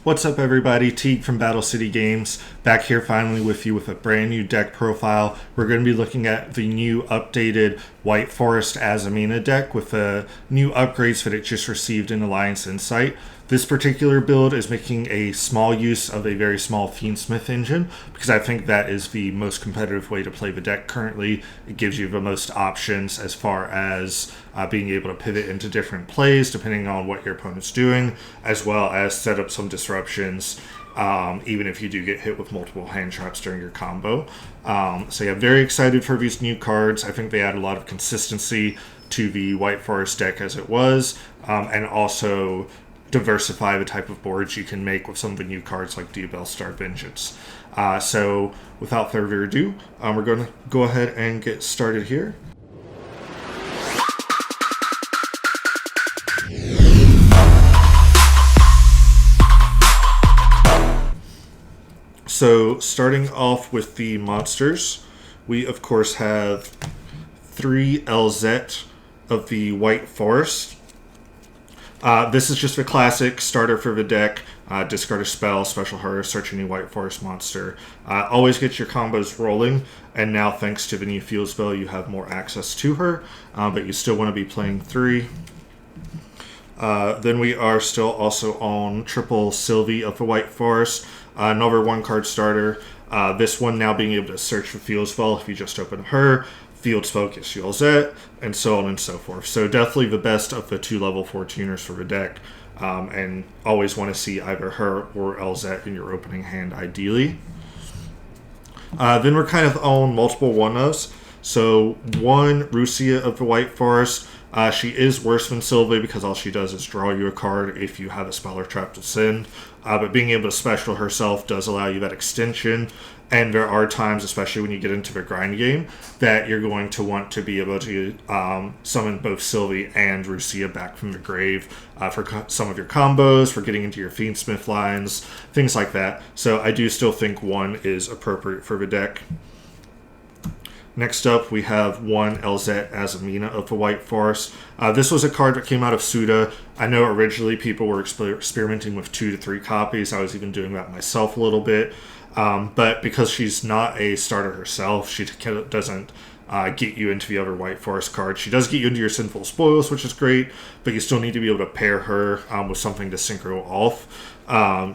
What's up, everybody? Teague from Battle City Games, back here finally with you with a brand new deck profile. We're going to be looking at the new updated White Forest Azamina deck with the new upgrades that it just received in Alliance Insight. This particular build is making a small use of a very small Fiendsmith engine because I think that is the most competitive way to play the deck currently. It gives you the most options as far as being able to pivot into different plays depending on what your opponent's doing, as well as set up some disruptions even if you do get hit with multiple hand traps during your combo. So yeah, very excited for these new cards. I think they add a lot of consistency to the White Forest deck as it was, and also diversify the type of boards you can make with some of the new cards like Diabellstar Vengeance. So without further ado, we're going to go ahead and get started here. So starting off with the monsters, we of course have 3 LZ of the White Forest. This is just a classic starter for the deck. Discard a spell, special her, search any White Forest monster. Always get your combos rolling, and now thanks to the new field spell you have more access to her, but you still want to be playing 3. Then we are still also on triple Sylvie of the White Forest, another 1-card starter. This one now being able to search for field spell if you just open her. Field spell gets you LZ, and so on and so forth. So definitely the best of the 2 level 4 tuners for the deck, and always want to see either her or LZ in your opening hand ideally. Then we're kind of on multiple 1-ofs. So 1 Rusia of the White Forest. She is worse than Sylvie because all she does is draw you a card if you have a spell or trap to send. But being able to special herself does allow you that extension. And there are times, especially when you get into the grind game, that you're going to want to be able to summon both Sylvie and Rusia back from the grave for some of your combos, for getting into your Fiendsmith lines, things like that. So I do still think 1 is appropriate for the deck. Next up, we have 1 LZ Azamina of the White Forest. This was a card that came out of Suda. I know originally people were experimenting with 2 to 3 copies. I was even doing that myself a little bit. But because she's not a starter herself, she doesn't get you into the other White Forest cards. She does get you into your Sinful Spoils, which is great, but you still need to be able to pair her with something to synchro off.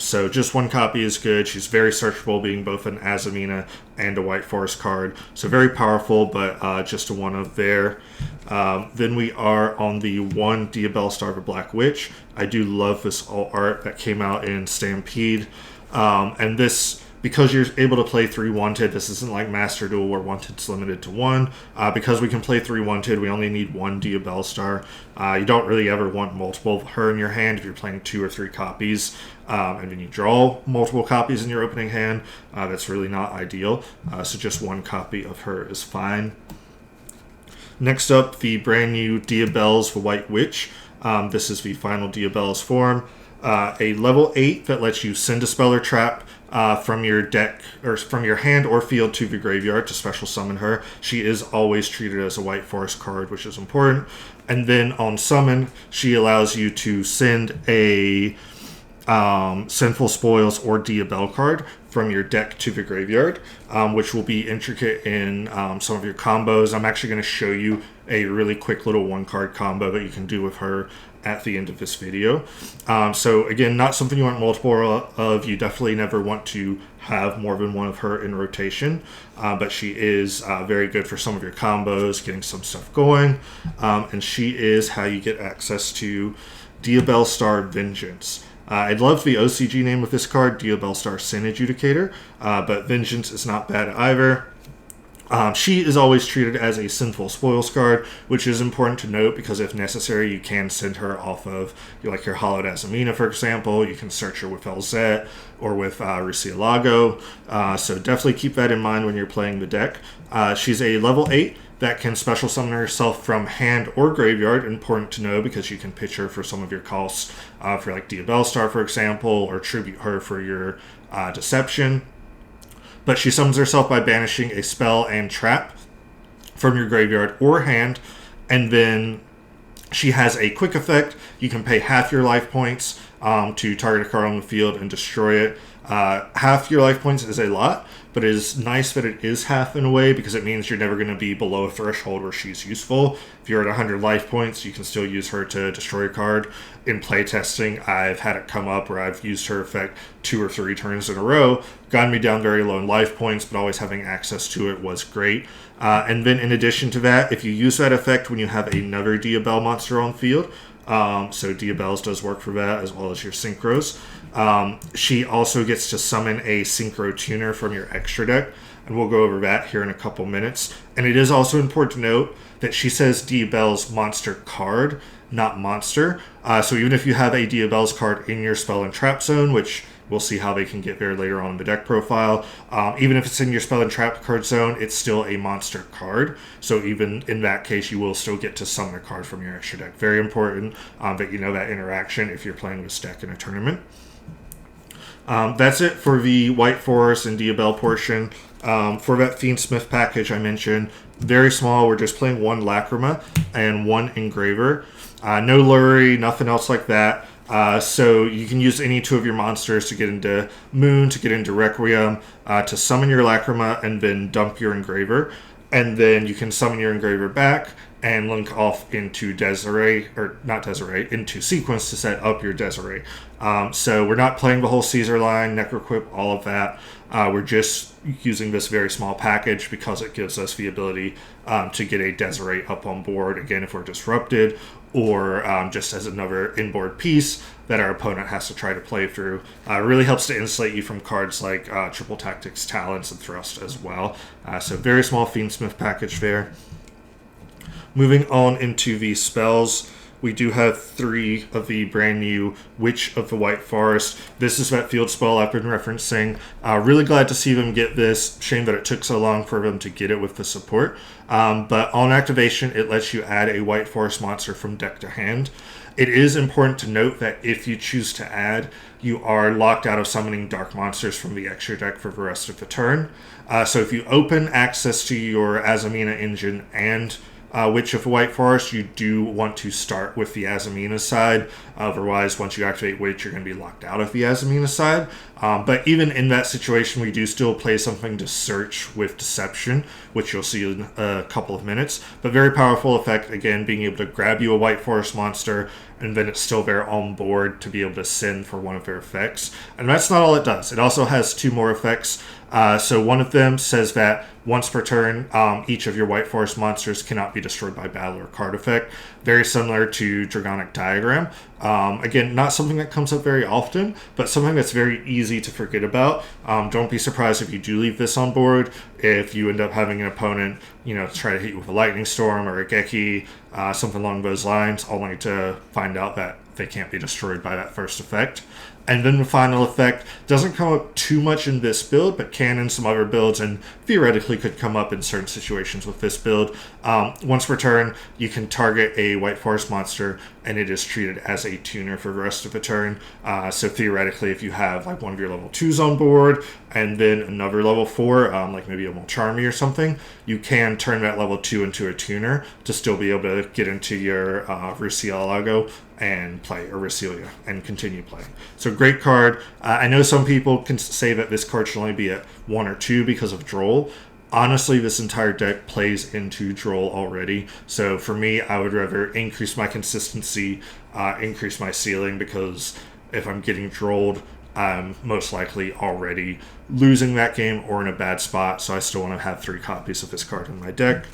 So just 1 copy is good. She's very searchable, being both an Azamina and a White Forest card. So very powerful, but just a 1-of there. Then we are on the 1 Diabellstar the Black Witch. I do love this alt art that came out in Stampede. And this, because you're able to play 3 Wanted, this isn't like Master Duel where Wanted's limited to 1. Because we can play 3 Wanted, we only need 1 Diabellstar. You don't really ever want multiple of her in your hand if you're playing 2 or 3 copies. And then you draw multiple copies in your opening hand. That's really not ideal. So just 1 copy of her is fine. Next up, the brand new Diabell's the White Witch. This is the final Diabell's form. A level 8 that lets you send a spell or trap from your deck or from your hand or field to the graveyard to special summon her. She is always treated as a White Forest card, which is important. And then on summon, she allows you to send a Sinful Spoils or Diabell card from your deck to the graveyard, which will be intricate in some of your combos. I'm actually going to show you a really quick little 1-card combo that you can do with her at the end of this video. So again, not something you want multiple of. You definitely never want to have more than 1 of her in rotation, but she is very good for some of your combos, getting some stuff going, and she is how you get access to Diabellstar Vengeance. I love the OCG name of this card, Diabellstar Sin Adjudicator, but Vengeance is not bad either. She is always treated as a Sinful Spoils card, which is important to note because if necessary, you can send her off of like your Hollowed Azamina, for example. You can search her with LZ or with Rusia Lago. So definitely keep that in mind when you're playing the deck. She's a level 8 that can special summon herself from hand or graveyard. Important to know because you can pitch her for some of your costs for like Diabellstar, for example, or tribute her for your Deception. But she summons herself by banishing a spell and trap from your graveyard or hand, and then she has a quick effect. You can pay half your life points to target a card on the field and destroy it. Half your life points is a lot, but it is nice that it is half in a way, because it means you're never going to be below a threshold where she's useful. If you're at 100 life points, you can still use her to destroy a card. In playtesting, I've had it come up where I've used her effect 2 or 3 turns in a row, gotten me down very low in life points, but always having access to it was great. And then in addition to that, if you use that effect when you have another Diabelle monster on field, so Diabelle's does work for that, as well as your Synchros. She also gets to summon a Synchro Tuner from your extra deck, and we'll go over that here in a couple minutes. And it is also important to note that she says Diabelle's monster card, not monster. So even if you have a Diabelle's card in your spell and trap zone, which we'll see how they can get there later on in the deck profile, even if it's in your spell and trap card zone, it's still a monster card. So even in that case, you will still get to summon a card from your extra deck. Very important that you know that interaction if you're playing this deck in a tournament. That's it for the White Forest and Diabelle portion. For that Fiendsmith package I mentioned, very small. We're just playing 1 Lacrima and 1 Engraver. No Lurry, nothing else like that. So you can use any 2 of your monsters to get into Moon, to get into Requiem, to summon your Lacrima and then dump your Engraver. And then you can summon your Engraver back and link off into Desiree, or not Desiree, into Sequence to set up your Desiree. So we're not playing the whole Caesar line, Necroquip, all of that. We're just using this very small package because it gives us the ability to get a Desiree up on board, again, if we're disrupted, or just as another inboard piece that our opponent has to try to play through. It really helps to insulate you from cards like Triple Tactics, Talents, and Thrust as well. So very small Fiendsmith package there. Moving on into the spells, we do have 3 of the brand new Witch of the White Forest. This is that field spell I've been referencing. Really glad to see them get this. Shame that it took so long for them to get it with the support. But on activation, it lets you add a White Forest monster from deck to hand. It is important to note that if you choose to add, you are locked out of summoning dark monsters from the extra deck for the rest of the turn. So if you open access to your Azamina engine and Witch of White Forest, you do want to start with the Azamina side. Otherwise, once you activate Witch, you're going to be locked out of the Azamina side. But even in that situation, we do still play something to search with Deception, which you'll see in a couple of minutes. But very powerful effect, again, being able to grab you a White Forest monster, and then it's still there on board to be able to send for one of their effects. And that's not all it does. It also has 2 more effects. So one of them says that once per turn, each of your White Forest monsters cannot be destroyed by battle or card effect. Very similar to Dragonic Diagram. Again, not something that comes up very often, but something that's very easy to forget about. Don't be surprised if you do leave this on board, if you end up having an opponent, try to hit you with a Lightning Storm or a Geki, something along those lines, only to find out that they can't be destroyed by that first effect. And then the final effect doesn't come up too much in this build, but can in some other builds, and theoretically could come up in certain situations with this build. Once per turn, you can target a White Forest monster, and it is treated as a tuner for the rest of the turn. So theoretically, if you have like one of your level 2s on board, and then another level 4, like maybe a Molcharmy or something, you can turn that level 2 into a tuner to still be able to get into your Rusialago and play Auricilia and continue playing. So great card. I know some people can say that this card should only be at 1 or 2 because of Droll. Honestly, this entire deck plays into Droll already. So for me, I would rather increase my consistency, increase my ceiling, because if I'm getting Drolled, I'm most likely already losing that game or in a bad spot. So I still want to have 3 copies of this card in my deck.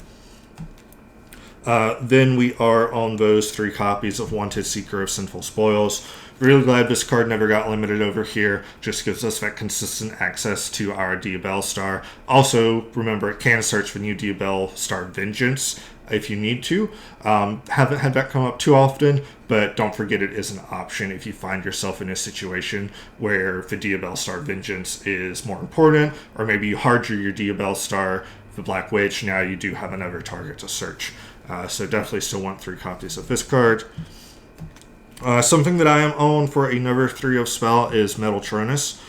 Then we are on those 3 copies of Wanted Seeker of Sinful Spoils. Really glad this card never got limited over here. Just gives us that consistent access to our Diabelle Star. Also, remember, it can search for new Diabelle Star Vengeance if you need to. Haven't had that come up too often, but don't forget it is an option if you find yourself in a situation where the Diabelle Star Vengeance is more important, or maybe you hard drew your Diabelle Star, the Black Witch, now you do have another target to search. So definitely still want 3 copies of this card. Something that I am on for another 3 of spell is Metal Tronus.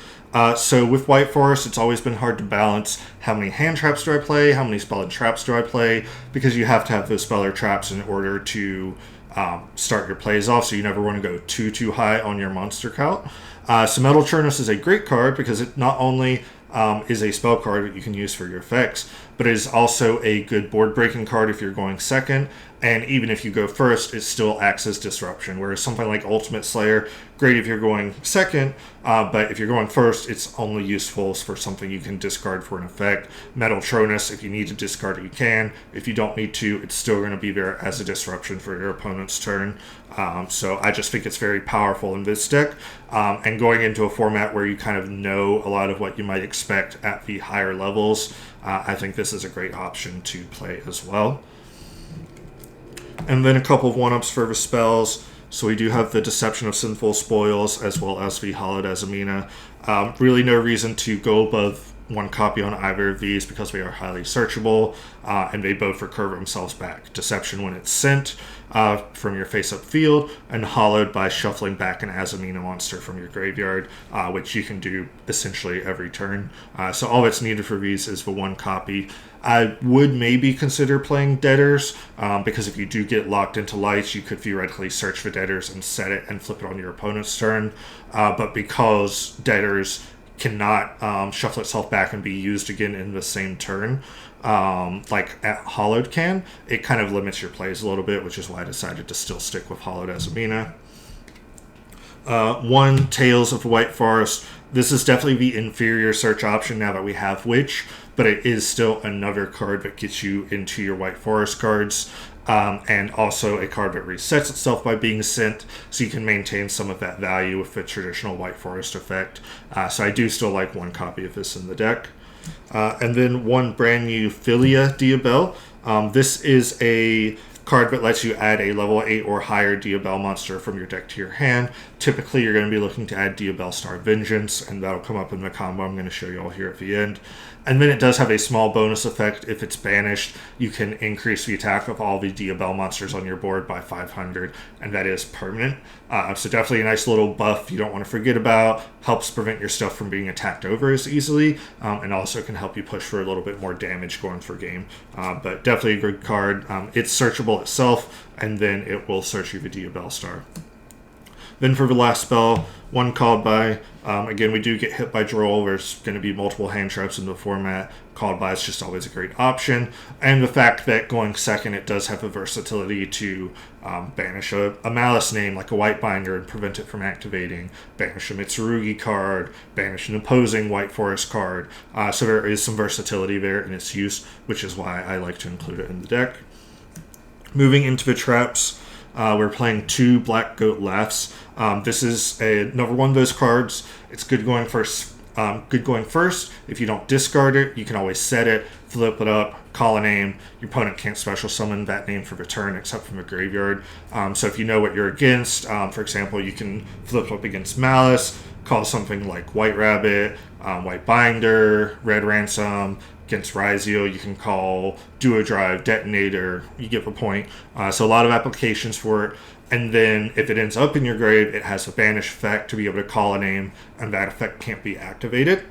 So with White Forest, it's always been hard to balance how many hand traps do I play, how many spell and traps do I play, because you have to have those spell or traps in order to start your plays off, so you never want to go too high on your monster count. So Metal Chernus is a great card because it not only is a spell card that you can use for your effects, but it is also a good board breaking card if you're going second, and even if you go first, it still acts as disruption. Whereas something like Ultimate Slayer, great if you're going second, but if you're going first, it's only useful for something you can discard for an effect. Metal Chernus, if you need to discard it, you can. If you don't need to, it's still going to be there as a disruption for your opponent's turn. So I just think it's very powerful in this deck. And going into a format where you kind of know a lot of what you might expect at the higher levels, I think this is a great option to play as well. And then a couple of one-ups for the spells. So we do have the Deception of Sinful Spoils as well as the Hallowed Azamina. Really no reason to go above one copy on either of these because they are highly searchable, and they both recur themselves back. Deception when it's sent from your face-up field, and Hallowed by shuffling back an Azamina monster from your graveyard, which you can do essentially every turn. So all that's needed for these is the one copy. I would maybe consider playing Deaders, because if you do get locked into lights, you could theoretically search for Deaders and set it and flip it on your opponent's turn. But because Deaders cannot shuffle itself back and be used again in the same turn, like Hallowed can, it kind of limits your plays a little bit, which is why I decided to still stick with Hallowed Azamina. One, Tales of the White Forest. This is definitely the inferior search option now that we have Witch, but it is still another card that gets you into your White Forest cards, and also a card that resets itself by being sent, so you can maintain some of that value with the traditional White Forest effect. So I do still like one copy of this in the deck. And then one brand new Philia Diabel. This is a card that lets you add a level 8 or higher Diabel monster from your deck to your hand. Typically, you're going to be looking to add Diabel Star Vengeance, and that'll come up in the combo I'm going to show you all here at the end. And then it does have a small bonus effect. If it's banished, you can increase the attack of all the Diabel monsters on your board by 500, and that is permanent. So definitely a nice little buff you don't want to forget about. Helps prevent your stuff from being attacked over as easily, and also can help you push for a little bit more damage going for game. But definitely a good card. It's searchable itself, and then it will search you the Diabel Star. Then for the last spell, one Called By. Again, we do get hit by Droll. There's going to be multiple hand traps in the format. Called By is just always a great option. And the fact that going second, it does have the versatility to banish a Malice name like a White Binder and prevent it from activating. Banish a Mitsurugi card. Banish an opposing White Forest card. So there is some versatility there in its use, which is why I like to include it in the deck. Moving into the traps, we're playing 2 Black Goat Laughs. This is another one of those cards. It's good going first. If you don't discard it, you can always set it, flip it up, call a name. Your opponent can't special summon that name for the turn except from the graveyard. So if you know what you're against, for example, you can flip up against Malice, call something like White Rabbit, White Binder, Red Ransom. Against Rizio, you can call Duodrive, Detonator, you get the point. So a lot of applications for it. And then if it ends up in your grave, it has a banish effect to be able to call a name, and that effect can't be activated,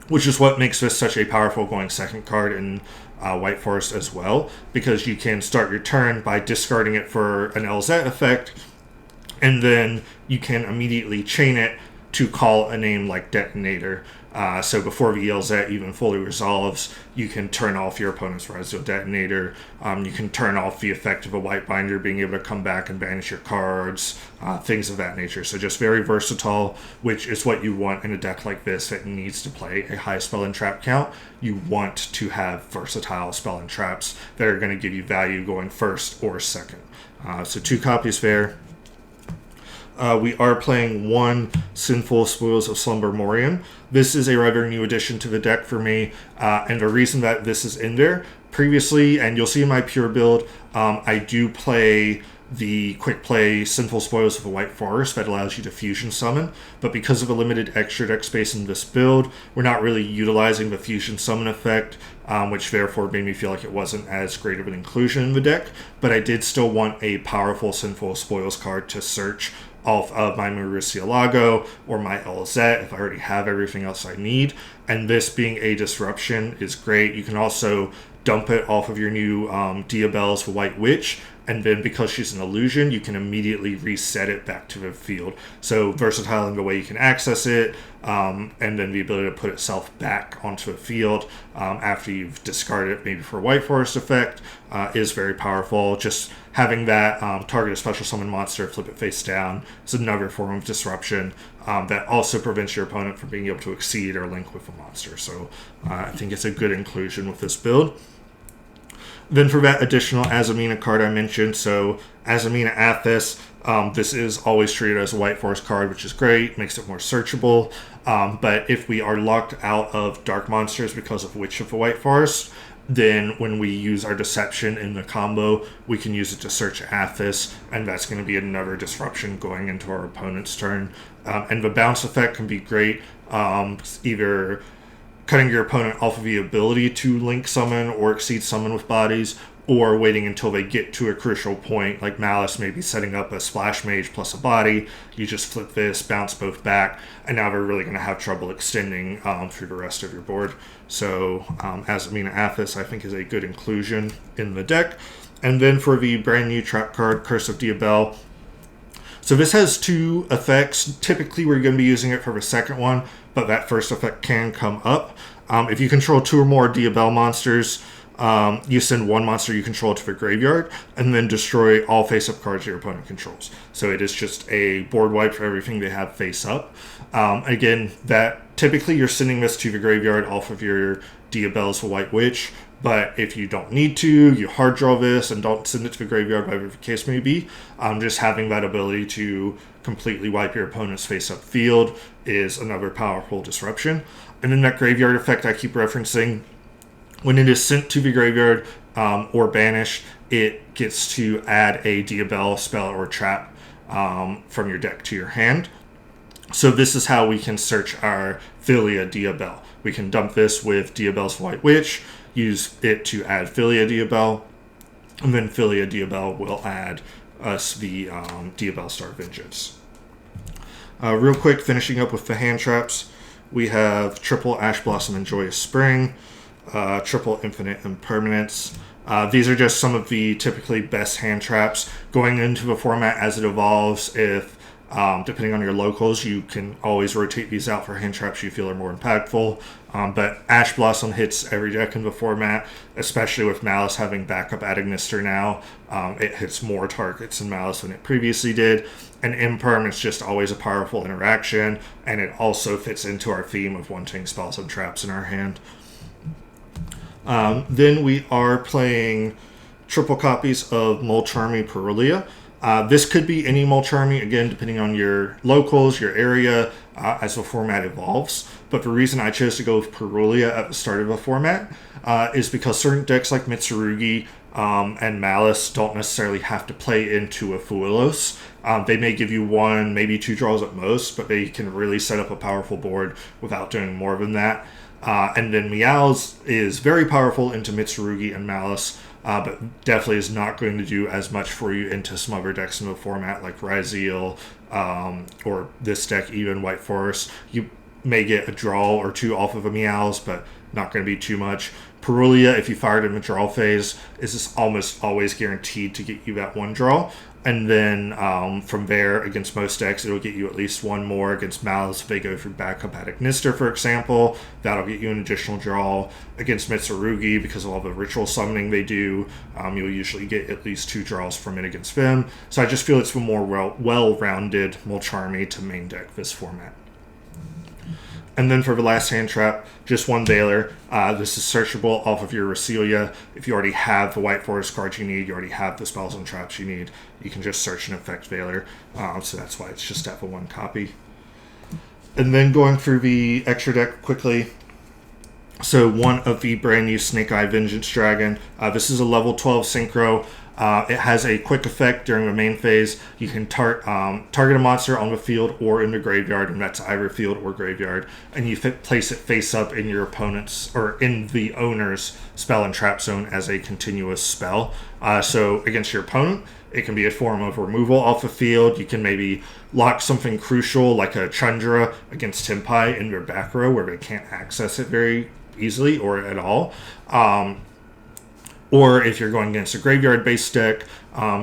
which is what makes this such a powerful going second card in White Forest as well, because you can start your turn by discarding it for an LZ effect, and then you can immediately chain it to call a name like Detonator. So before the LZ even fully resolves, you can turn off your opponent's Rizio Detonator. You can turn off the effect of a White Binder being able to come back and banish your cards, things of that nature. So just very versatile, which is what you want in a deck like this that needs to play a high spell and trap count. You want to have versatile spell and traps that are going to give you value going first or second. So 2 copies there. We are playing 1 Sinful Spoils of Slumber Morion. This is a rather new addition to the deck for me, and the reason that this is in there, previously, and you'll see in my pure build, I do play the quick play Sinful Spoils of the White Forest that allows you to fusion summon, but because of a limited extra deck space in this build, we're not really utilizing the fusion summon effect, which therefore made me feel like it wasn't as great of an inclusion in the deck, but I did still want a powerful Sinful Spoils card to search off of my Murcielago or my LZ if I already have everything else I need. And this being a disruption is great. You can also dump it off of your new Diabels for White Witch, and then because she's an illusion, you can immediately reset it back to the field. So versatile in the way you can access it, and then the ability to put itself back onto the field after you've discarded it, maybe for a White Forest effect, is very powerful. Just having that target a special summon monster, flip it face down, is another form of disruption that also prevents your opponent from being able to exceed or link with a monster. So I think it's a good inclusion with this build. Then for that additional Azamina card I mentioned, so Azamina Athos, this is always treated as a White Forest card, which is great, makes it more searchable. But if we are locked out of dark monsters because of Witch of the White Forest, then when we use our Deception in the combo, we can use it to search Athos, and that's going to be another disruption going into our opponent's turn. And the bounce effect can be great, either cutting your opponent off of the ability to link summon or exceed summon with bodies, or waiting until they get to a crucial point, like Malice maybe setting up a Splash Mage plus a body. You just flip this, bounce both back, and now they're really going to have trouble extending through the rest of your board. So Azamina Athos, I think, is a good inclusion in the deck. And then for the brand new trap card, Curse of Diabel. So this has two effects. Typically, we're going to be using it for the second one, but that first effect can come up. If you control two or more Diabel monsters, you send one monster you control to the graveyard and then destroy all face-up cards your opponent controls. So it is just a board wipe for everything they have face-up. Again, that typically you're sending this to the graveyard off of your Diabel's White Witch, but if you don't need to, you hard draw this and don't send it to the graveyard, whatever the case may be. Just having that ability to completely wipe your opponent's face-up field is another powerful disruption. And then that graveyard effect I keep referencing, when it is sent to the graveyard or banished, it gets to add a Diabel spell or trap from your deck to your hand. So this is how we can search our Philia Diabel. We can dump this with Diabel's White Witch, use it to add Philia Diabel, and then Philia Diabel will add us the Diabel Star Vengeance. Real quick, finishing up with the hand traps, we have triple Ash Blossom and Joyous Spring, triple Infinite Impermanence. These are just some of the typically best hand traps going into the format as it evolves. If depending on your locals, you can always rotate these out for hand traps you feel are more impactful. But Ash Blossom hits every deck in the format, especially with Malice having backup Adagnister now. It hits more targets in Malice than it previously did. And Imperm is just always a powerful interaction, and it also fits into our theme of wanting spells and traps in our hand. Then we are playing triple copies of Mulcharmy Perulia. This could be any Mulcharmy, again, depending on your locals, your area, as the format evolves. But the reason I chose to go with Perulia at the start of the format is because certain decks like Mitsurugi and Malice don't necessarily have to play into a Fuelos. They may give you one, maybe two draws at most, but they can really set up a powerful board without doing more than that. And then Meows is very powerful into Mitsurugi and Malice, but definitely is not going to do as much for you into some other decks in the format like Ryzeal, or this deck, even White Forest. You may get a draw or two off of a Meows, but not going to be too much. Perulia, if you fired in the draw phase, is just almost always guaranteed to get you that one draw. And then from there, against most decks, it'll get you at least one more. Against Malice, if they go through backup Adagnister, for example, that'll get you an additional draw. Against Mitsurugi, because of all the ritual summoning they do, you'll usually get at least two draws from it against them. So I just feel it's a more well-rounded Mulcharmy to main deck this format. And then for the last hand trap, just one Veiler. This is searchable off of your Rasilia. If you already have the White Forest cards you need, you already have the spells and traps you need, you can just search and effect Veiler. So that's why it's just at the one copy. And then going through the extra deck quickly. So one of the brand new Snake Eye Vengeance Dragon. This is a level 12 synchro. It has a quick effect during the main phase. You can target a monster on the field or in the graveyard, and that's either field or graveyard, and you place it face up in your opponent's or in the owner's spell and trap zone as a continuous spell. So against your opponent, it can be a form of removal off the field. You can maybe lock something crucial like a Chandra against Tempai in their back row where they can't access it very easily or at all. Or if you're going against a graveyard-based deck,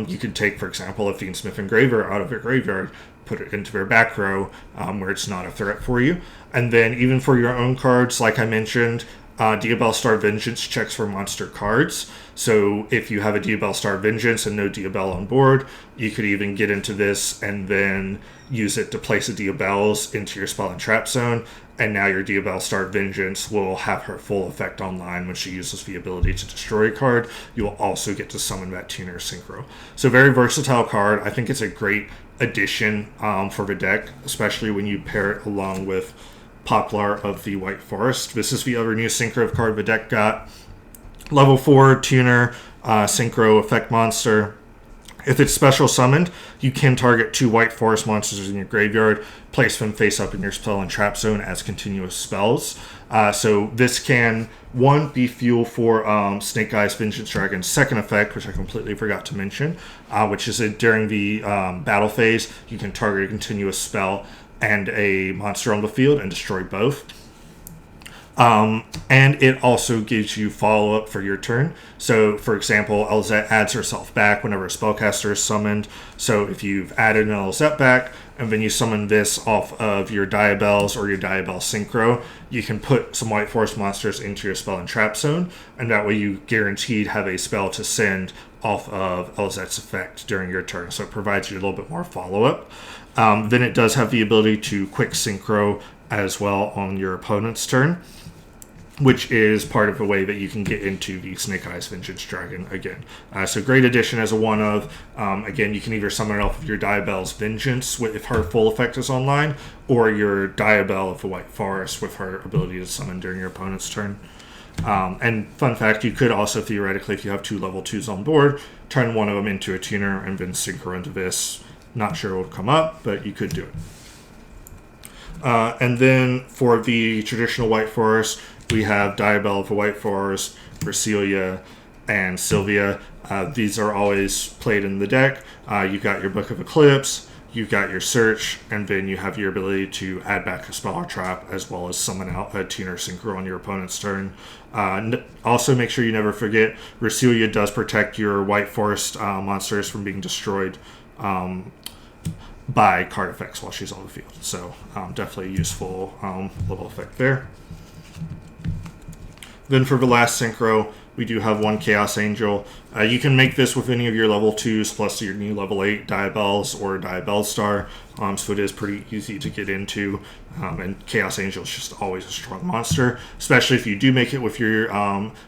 you could take, for example, a Fiendsmith Engraver out of your graveyard, put it into your back row where it's not a threat for you. And then even for your own cards, like I mentioned, Diabell Star Vengeance checks for monster cards. So if you have a Diabell Star Vengeance and no Diabell on board, you could even get into this and then use it to place a Diabell's into your spell and trap zone. And now your Diabell Star Vengeance will have her full effect online when she uses the ability to destroy a card. You will also get to summon that Tuner Synchro. So very versatile card. I think it's a great addition for the deck, especially when you pair it along with Poplar of the White Forest. This is the other new Synchro card the deck got. Level 4 Tuner Synchro effect monster. If it's special summoned, you can target 2 White Forest monsters in your graveyard, place them face up in your spell and trap zone as continuous spells. So this can, 1, be fuel for Snake Eyes Vengeance Dragon's second effect, which I completely forgot to mention, which is during the battle phase, you can target a continuous spell and a monster on the field and destroy both. And it also gives you follow-up for your turn. So, for example, Elzette adds herself back whenever a spellcaster is summoned. So if you've added an Elzette back, and then you summon this off of your Diabells or your Diabell Synchro, you can put some White Forest monsters into your spell and trap zone, and that way you guaranteed have a spell to send off of Elzette's effect during your turn. So it provides you a little bit more follow-up. Then it does have the ability to quick synchro as well on your opponent's turn, which is part of the way that you can get into the Snake Eyes Vengeance Dragon again. So great addition as a one of. Again, you can either summon it off of your Diabell's Vengeance if her full effect is online, or your Diabell of the White Forest with her ability to summon during your opponent's turn. And fun fact, you could also theoretically, if you have 2 level 2s on board, turn one of them into a tuner and then synchro into this. Not sure what will come up, but you could do it. And then for the traditional White Forest, we have Diabell of the White Forest, Brasilia, and Sylvia. These are always played in the deck. You've got your Book of Eclipse, you've got your Search, and then you have your ability to add back a spell or trap, as well as summon out a Tuner Synchro on your opponent's turn. Also, make sure you never forget, Brasilia does protect your White Forest monsters from being destroyed by card effects while she's on the field. So definitely a useful little effect there. Then for the last synchro, we do have 1 Chaos Angel. You can make this with any of your level 2s plus your new level 8 Diabells or Diabell Star. So it is pretty easy to get into. And Chaos Angel is just always a strong monster, especially if you do make it with your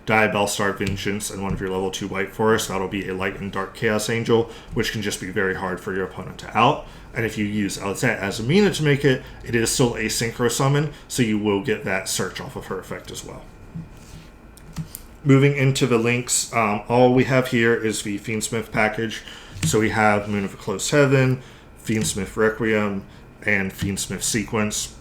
Diabell Star Vengeance and one of your level 2 White Forest. That'll be a light and dark Chaos Angel, which can just be very hard for your opponent to out. And if you use Elzette as a Mina to make it, it is still a synchro summon, so you will get that search off of her effect as well. Moving into the links, all we have here is the Fiendsmith package. So we have Moon of a Closed Heaven, Fiendsmith Requiem, and Fiendsmith Sequence.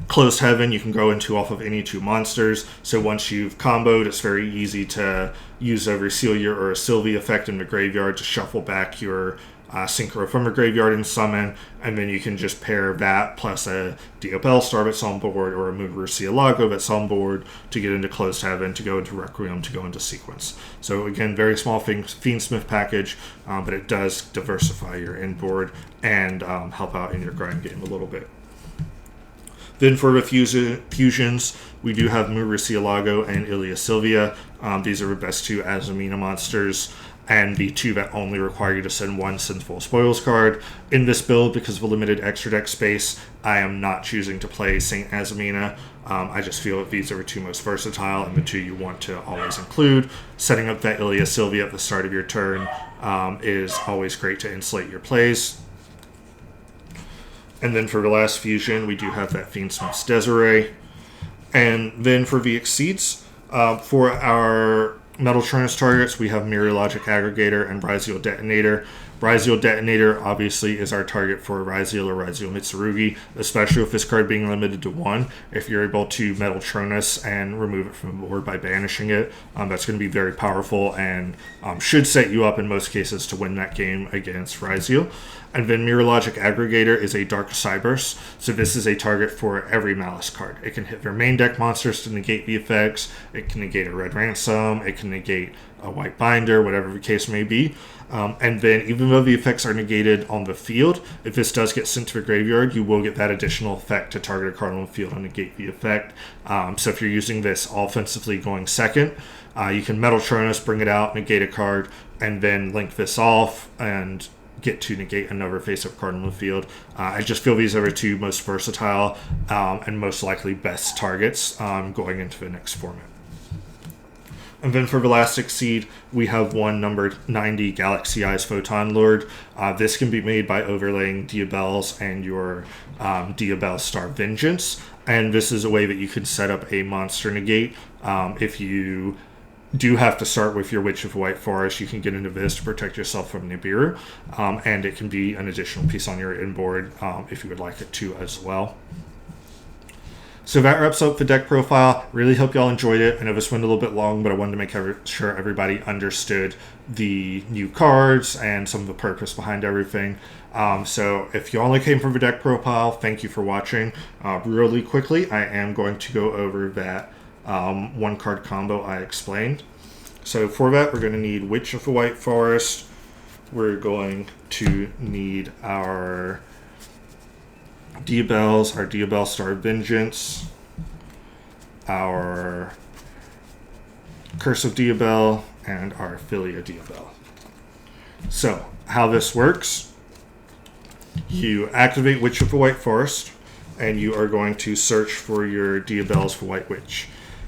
Closed Heaven you can go into off of any 2 monsters. So once you've comboed, it's very easy to use a Brasilia or a Sylvie effect in the graveyard to shuffle back your synchro from your graveyard and summon, and then you can just pair that plus a Diabell Star that's on board or a Murcielago that's on board to get into Closed Heaven, to go into Requiem, to go into Sequence. So again, very small Fiendsmith package, but it does diversify your inboard and help out in your grind game a little bit. Then for the fusions, we do have Murcielago and Ilia Sylvia. These are the best 2 Azumina monsters, and the 2 that only require you to send 1 Sinful Spoils card. In this build, because of a limited extra deck space, I am not choosing to play Saint Azumina. I just feel that these are the 2 most versatile and the 2 you want to always include. Setting up that Ilia Sylvia at the start of your turn is always great to insulate your plays. And then for the last fusion, we do have that Fiendsmith's Desiree. And then for the Exceeds, for our Metal Churnus targets, we have Mirror Logic Aggregator and Ryziel Detonator. Ryziel Detonator obviously is our target for Ryziel or Ryziel Mitsurugi, especially with this card being limited to 1. If you're able to Metal Churnus and remove it from the board by banishing it, that's going to be very powerful and should set you up in most cases to win that game against Ryziel. And then Mirrorlogic Aggregator is a Dark Cybers, so this is a target for every Malice card. It can hit their main deck monsters to negate the effects, it can negate a Red Ransom, it can negate a White Binder, whatever the case may be. And then even though the effects are negated on the field, if this does get sent to the graveyard, you will get that additional effect to target a card on the field and negate the effect. So if you're using this offensively going second, you can Metal Tronus, bring it out, negate a card, and then link this off and get to negate another face-up card on the field. I just feel these are the two most versatile and most likely best targets going into the next format. And then for the last 6 seed, we have one numbered 90 Galaxy Eyes Photon Lord. This can be made by overlaying Diabells and your Diabell Star Vengeance. And this is a way that you can set up a monster negate. If you do have to start with your Witch of the White Forest, you can get into this to protect yourself from Nibiru. And it can be an additional piece on your inboard if you would like it to as well. So that wraps up the deck profile. Really hope y'all enjoyed it. I know this went a little bit long, but I wanted to make sure everybody understood the new cards and some of the purpose behind everything. So if you only came from the deck profile, thank you for watching. Really quickly, I am going to go over that one card combo I explained. So for that, we're going to need Witch of the White Forest. We're going to need our Diabells, our Diabell Star Vengeance, our Curse of Diabell, and our Philia Diabell. So, how this works, you activate Witch of the White Forest, and you are going to search for your Diabells for White Witch.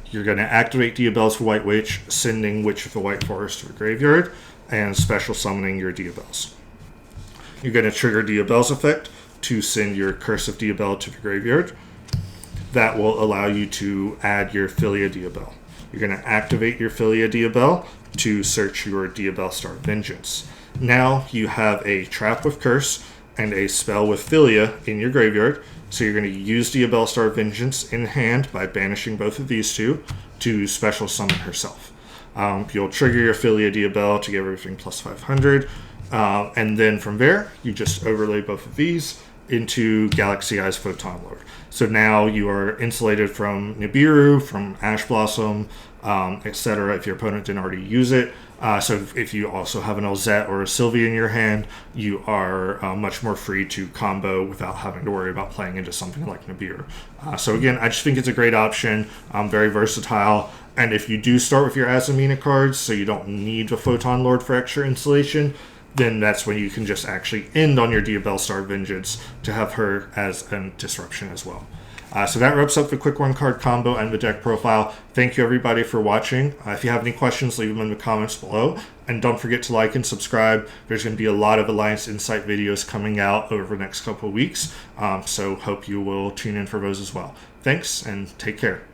You're going to activate Diabells for White Witch, sending Witch of the White Forest to the graveyard, and special summoning your Diabells. You're going to trigger Diabell's effect to send your Curse of Diabell to the graveyard. That will allow you to add your Philia Diabell. You're going to activate your Philia Diabell to search your Diabell Star Vengeance. Now you have a trap with Curse and a spell with Philia in your graveyard, so you're going to use Diabell Star Vengeance in hand by banishing both of these two to special summon herself. You'll trigger your Philia Diabell to give everything plus 500, and then from there, you just overlay both of these into Galaxy Eyes Photon Lord. So now you are insulated from Nibiru, from Ash Blossom, etc. if your opponent didn't already use it. So if you also have an Elzette or a Sylvie in your hand, you are much more free to combo without having to worry about playing into something like Nibiru. So again, I just think it's a great option, very versatile. And if you do start with your Azamina cards, so you don't need the Photon Lord for extra insulation, then that's when you can just actually end on your Diabell Star Vengeance to have her as a disruption as well. So that wraps up the quick one card combo and the deck profile. Thank you everybody for watching. If you have any questions, leave them in the comments below. And don't forget to like and subscribe. There's going to be a lot of Alliance Insight videos coming out over the next couple of weeks. So hope you will tune in for those as well. Thanks and take care.